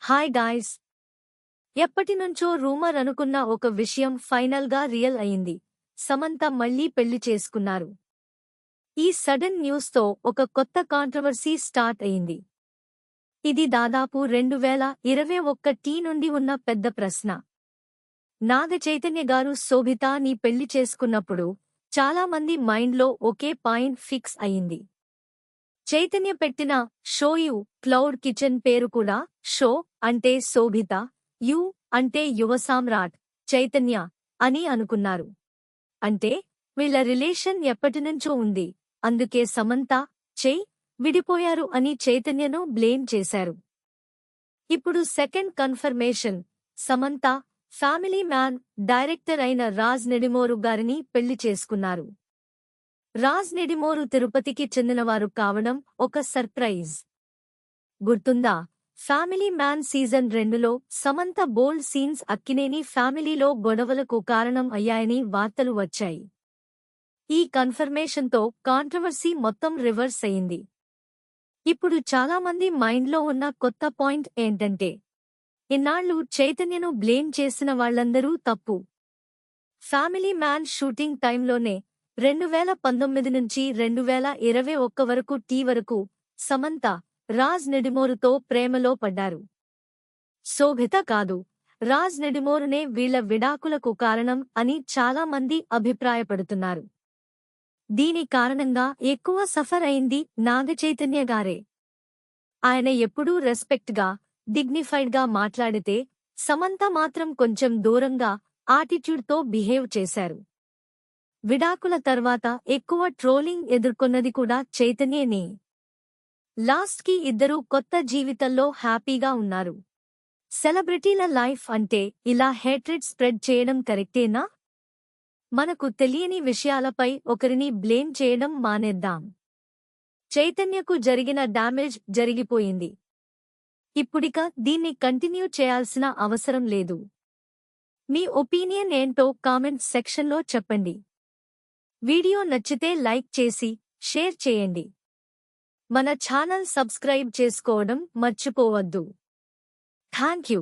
Hi guys. ఎప్పటినుంచో rumour అనుకున్న ఒక విషయం ఫైనల్ గా రియల్ అయింది. సమంత మళ్లీ పెళ్లి చేసుకున్నారు. ఈ సడన్ న్యూస్ తో ఒక కొత్త కాంట్రవర్సీ స్టార్ట్ అయింది. ఇది దాదాపు 2021 నుండి ఉన్న పెద్ద ప్రశ్న. నాగ చైతన్య గారు శోభితాని పెళ్లి చేసుకున్నప్పుడు చాలా మంది మైండ్లో ఒకే పాయింట్ ఫిక్స్ అయింది. చైతన్య పెట్టిన షో యు క్లౌడ్ కిచెన్ పేరు కూడా షో అంటే శోభిత, యు అంటే యువసామ్రాట్ చైతన్య అని అనుకున్నారు. అంటే వీళ్ళ రిలేషన్ ఎప్పటినుంచో ఉంది, అందుకే సమంత చై విడిపోయారు అని చైతన్యను బ్లేమ్ చేశారు. ఇప్పుడు second confirmation, Samantha family man director అయిన రాజ్ నెడిమోరు గారిని పెళ్లి చేసుకున్నారు. రాజ్ నెడిమోరు తిరుపతికి చెందినవారు కావడం ఒక సర్ప్రైజ్. గుర్తుందా, ఫ్యామిలీ మ్యాన్ సీజన్ 2లో సమంత బోల్డ్ సీన్స్ అక్కినేని ఫ్యామిలీలో గొడవలకు కారణం అయ్యాయని వార్తలు వచ్చాయి. ఈ కన్ఫర్మేషన్తో కాంట్రవర్సీ మొత్తం రివర్స్ అయింది. ఇప్పుడు చాలామంది మైండ్లో ఉన్న కొత్త పాయింట్ ఏంటంటే, ఇన్నాళ్లు చైతన్యను బ్లేమ్ చేసిన వాళ్లందరూ తప్పు. ఫ్యామిలీ మ్యాన్ షూటింగ్ టైంలోనే 2019 నుంచి 2021 వరకు వరకు సమంత రాజ్ నెడిమోరుతో ప్రేమలో పడ్డారు. శోభిత కాదు, రాజ్ నెడిమోరునే వీళ్ల విడాకులకు కారణం అని చాలా మంది అభిప్రాయపడుతున్నారు. దీని కారణంగా ఎక్కువ సఫర్ అయింది నాగచైతన్య గారే. ఆయన ఎప్పుడూ రెస్పెక్ట్గా, డిగ్నిఫైడ్గా మాట్లాడితే సమంత మాత్రం కొంచెం దూరంగా, ఆటిట్యూడ్తో బిహేవ్ చేశారు. విడాకుల తర్వాత ఎక్కువ ట్రోలింగ్ ఎదుర్కొన్నది కూడా చైతన్యనే. లాస్ట్కి ఇద్దరూ కొత్త జీవితంలో హ్యాపీగా ఉన్నారు. సెలబ్రిటీల లైఫ్ అంటే ఇలా హేట్రెడ్ స్ప్రెడ్ చేయడం కరెక్టేనా? మనకు తెలియని విషయాలపై ఒకరిని బ్లేమ్ చేయడం మానేద్దాం. చైతన్యకు జరిగిన డ్యామేజ్ జరిగిపోయింది. ఇప్పుడిక దీన్ని కంటిన్యూ చేయాల్సిన అవసరం లేదు. మీ ఒపీనియన్ ఏంటో కామెంట్ సెక్షన్లో చెప్పండి. వీడియో నచ్చితే లైక్ చేసి షేర్ చేయండి. మన ఛానల్ సబ్స్క్రైబ్ చేసుకోవడం మర్చిపోవద్దు. థాంక్యూ.